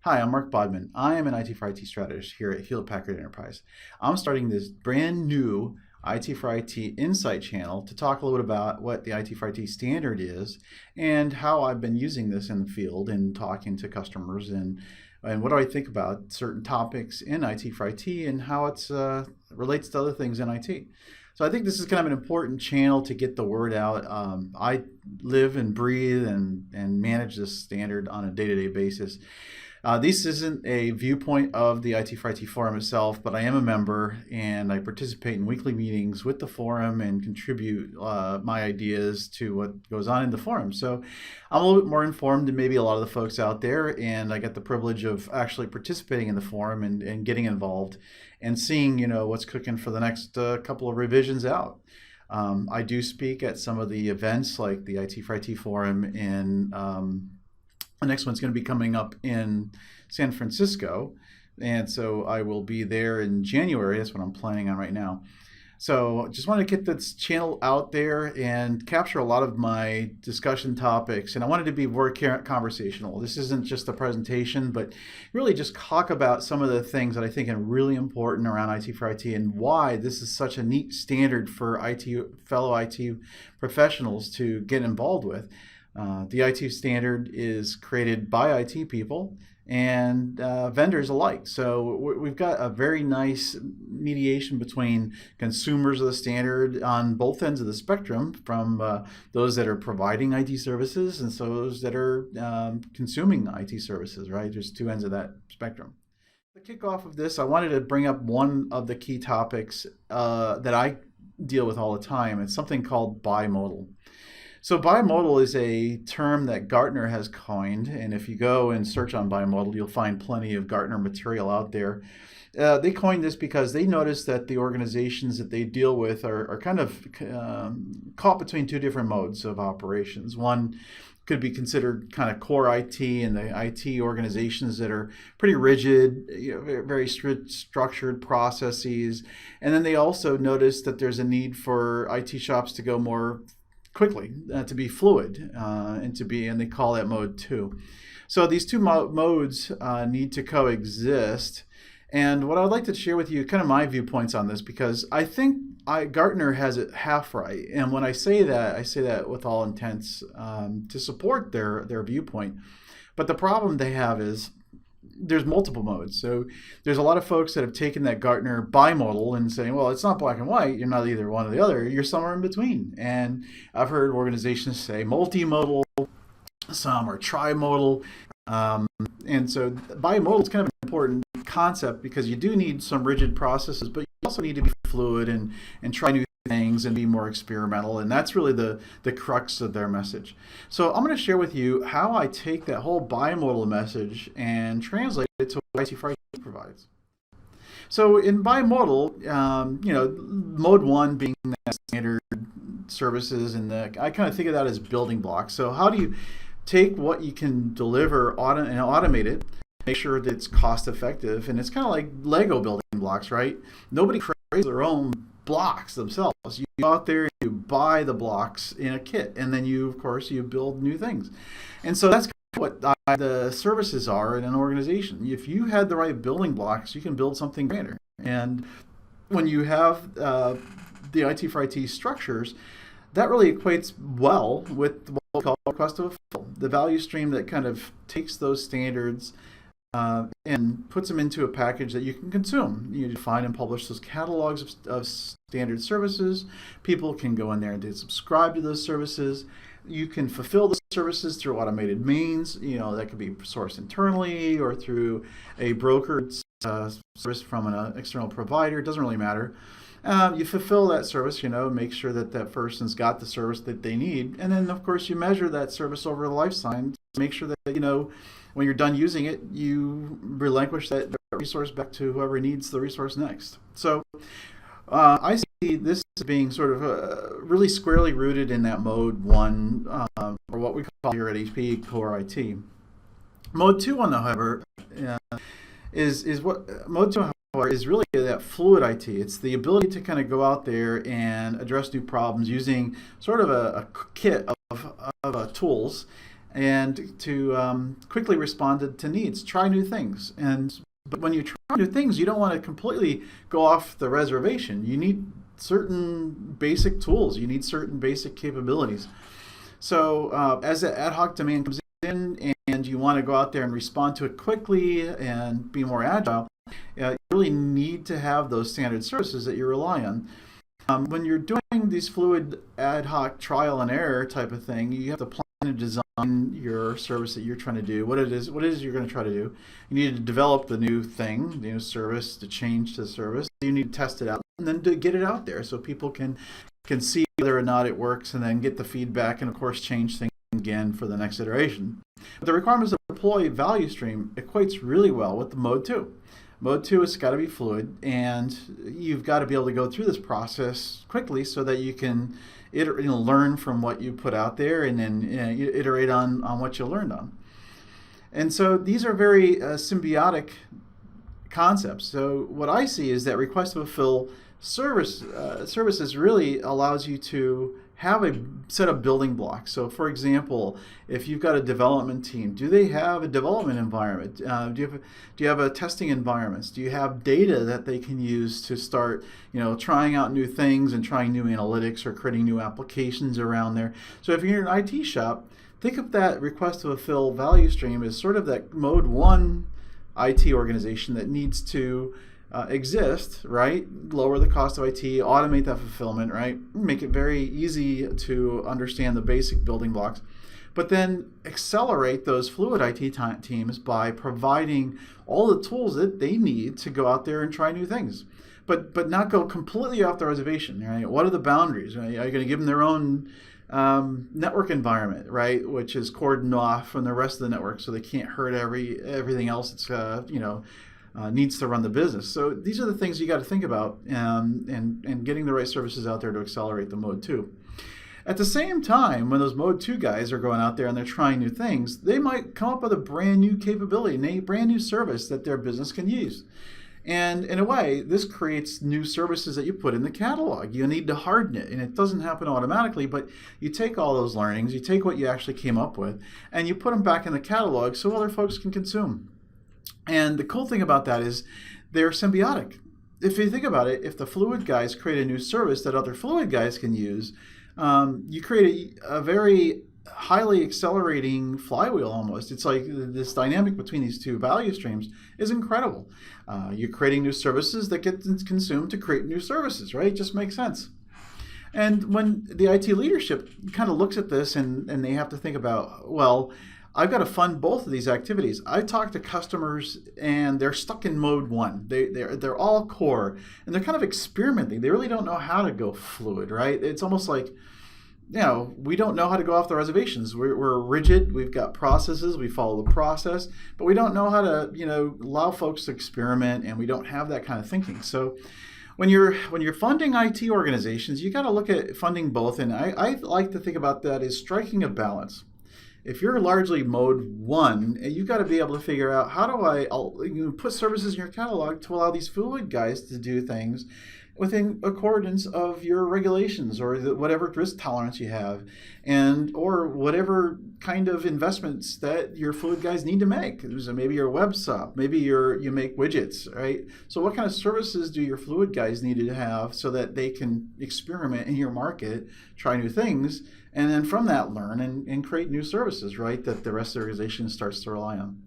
Hi, I'm Mark Bodman. I am an IT4IT strategist here at Hewlett Packard Enterprise. I'm starting this brand new IT4IT Insight channel to talk a little bit about what the IT4IT standard is and how I've been using this in the field and talking to customers and what do I think about certain topics in IT4IT and how it relates to other things in IT. So I think this is kind of an important channel to get the word out. I live and breathe and manage this standard on a day-to-day basis. This isn't a viewpoint of the IT4IT forum itself, but I am a member and I participate in weekly meetings with the forum and contribute my ideas to what goes on in the forum. So I'm a little bit more informed than maybe a lot of the folks out there, and I get the privilege of actually participating in the forum and getting involved and seeing, what's cooking for the next couple of revisions out. I do speak at some of the events like the IT4IT forum in the next one's going to be coming up in San Francisco. And so I will be there in January. That's what I'm planning on right now. So just want to get this channel out there and capture a lot of my discussion topics. And I wanted to be more conversational. This isn't just a presentation, but really just talk about some of the things that I think are really important around IT4IT and why this is such a neat standard for fellow IT professionals to get involved with. The IT standard is created by IT people and vendors alike. So we've got a very nice mediation between consumers of the standard on both ends of the spectrum, from those that are providing IT services and those that are consuming IT services, right? There's two ends of that spectrum. To kick off of this, I wanted to bring up one of the key topics that I deal with all the time. It's something called BiModal. So BiModal is a term that Gartner has coined, and if you go and search on BiModal, you'll find plenty of Gartner material out there. They coined this because they noticed that the organizations that they deal with are kind of caught between two different modes of operations. One could be considered kind of core IT and the IT organizations that are pretty rigid, very structured processes. And then they also noticed that there's a need for IT shops to go more quickly, to be fluid, and they call that mode 2. So these two modes need to coexist. And what I'd like to share with you, kind of my viewpoints on this, because I think Gartner has it half right. And when I say that with all intents to support their viewpoint. But the problem they have is there's multiple modes. So there's a lot of folks that have taken that Gartner BiModal and saying, well, it's not black and white. You're not either one or the other. You're somewhere in between. And I've heard organizations say multimodal, some are trimodal. And so BiModal is kind of an important concept because you do need some rigid processes, but you also need to be fluid and try new things and be more experimental, and that's really the crux of their message. So I'm going to share with you how I take that whole bimodal message and translate it to what IT4IT provides. So in bimodal, mode 1 being that standard services, and I kind of think of that as building blocks. So how do you take what you can deliver and automate it, make sure that it's cost effective, and it's kind of like Lego building blocks, right? Nobody creates their own blocks themselves. You go out there, you buy the blocks in a kit, and then you build new things. And so that's what the services are in an organization. If you had the right building blocks, you can build something greater. And when you have the IT4IT structures, that really equates well with what we call cost of a fill, the value stream that kind of takes those standards and puts them into a package that you can consume. You define and publish those catalogs of standard services. People can go in there and subscribe to those services. You can fulfill the services through automated means. That could be sourced internally or through a brokered service from an external provider. It doesn't really matter. You fulfill that service, make sure that person's got the service that they need. And then, of course, you measure that service over the lifetime to make sure that, when you're done using it, you relinquish that resource back to whoever needs the resource next. So I see this as being sort of really squarely rooted in that mode 1, or what we call here at HP core IT. Mode 2, on the however, is what mode 2, however, is really that fluid IT. It's the ability to kind of go out there and address new problems using sort of a kit of tools and to quickly respond to needs, try new things. But when you try new things, you don't want to completely go off the reservation. You need certain basic tools. You need certain basic capabilities. So as the ad hoc demand comes in and you want to go out there and respond to it quickly and be more agile, you really need to have those standard services that you rely on. When you're doing these fluid ad hoc trial and error type of thing, you have to plan and design your service that you're trying to do. What it is you're going to try to do. You need to develop the new thing, the new service, to change the service. You need to test it out and then to get it out there so people can see whether or not it works and then get the feedback and of course change things again for the next iteration. But the requirements of deploy value stream equates really well with the mode 2. Mode 2 has got to be fluid, and you've got to be able to go through this process quickly so that you can learn from what you put out there and then iterate on what you learned on. And so these are very symbiotic concepts. So what I see is that request to fulfill services really allows you to have a set of building blocks. So for example, if you've got a development team, do they have a development environment? Do you have a testing environments? Do you have data that they can use to start trying out new things and trying new analytics or creating new applications around there? So if you're an IT shop, think of that request to fulfill value stream as sort of that mode 1 IT organization that needs to exist, right? Lower the cost of IT, automate that fulfillment, right? Make it very easy to understand the basic building blocks, but then accelerate those fluid IT teams by providing all the tools that they need to go out there and try new things, but not go completely off the reservation, right? What are the boundaries? Right? Are you going to give them their own network environment, right, which is cordoned off from the rest of the network so they can't hurt everything else that's needs to run the business? So these are the things you got to think about, and getting the right services out there to accelerate the mode 2. At the same time, when those mode 2 guys are going out there and they're trying new things, they might come up with a brand new capability, a brand new service that their business can use. And in a way, this creates new services that you put in the catalog. You need to harden it, and it doesn't happen automatically, but you take all those learnings, you take what you actually came up with, and you put them back in the catalog so other folks can consume. And the cool thing about that is they're symbiotic. If you think about it, if the fluid guys create a new service that other fluid guys can use, you create a very highly accelerating flywheel almost. It's like this dynamic between these two value streams is incredible. You're creating new services that get consumed to create new services, right? It just makes sense. And when the IT leadership kind of looks at this and they have to think about, well, I've got to fund both of these activities. I talk to customers and they're stuck in mode 1. They're all core and they're kind of experimenting. They really don't know how to go fluid, right? It's almost like, we don't know how to go off the reservations. We're rigid. We've got processes. We follow the process, but we don't know how to, allow folks to experiment, and we don't have that kind of thinking. So when you're funding IT organizations, you got to look at funding both. And I like to think about that as striking a balance. If you're largely mode 1, you've got to be able to figure out, how do I put services in your catalog to allow these fluid guys to do things within accordance of your regulations or whatever risk tolerance you have, and or whatever kind of investments that your fluid guys need to make. So maybe you're a web shop, maybe you make widgets, right? So what kind of services do your fluid guys need to have so that they can experiment in your market, try new things, and then from that learn and create new services, right, that the rest of the organization starts to rely on.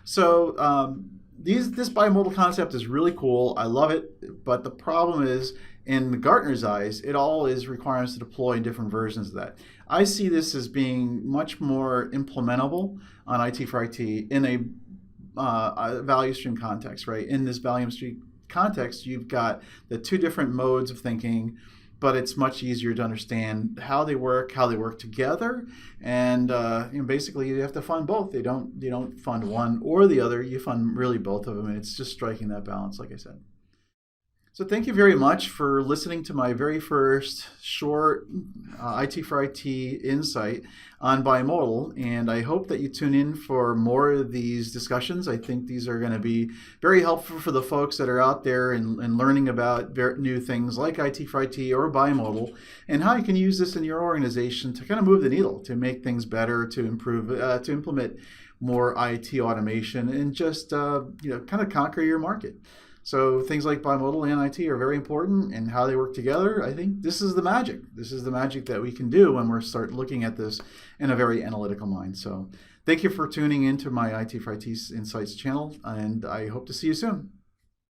So this bimodal concept is really cool. I love it, but the problem is, in Gartner's eyes, it all is requirements to deploy in different versions of that. I see this as being much more implementable on IT4IT in a value stream context, right? In this value stream context, you've got the two different modes of thinking, but it's much easier to understand how they work together, and basically you have to fund both. You don't fund one or the other. You fund really both of them, and it's just striking that balance, like I said. So thank you very much for listening to my very first short IT4IT Insight on BiModal, and I hope that you tune in for more of these discussions. I think these are going to be very helpful for the folks that are out there and learning about new things like IT4IT or BiModal, and how you can use this in your organization to kind of move the needle, to make things better, to improve, to implement more IT automation, and just kind of conquer your market. So things like bimodal and IT are very important, and how they work together. I think this is the magic. This is the magic that we can do when we start looking at this in a very analytical mind. So thank you for tuning into my IT4IT Insights channel, and I hope to see you soon.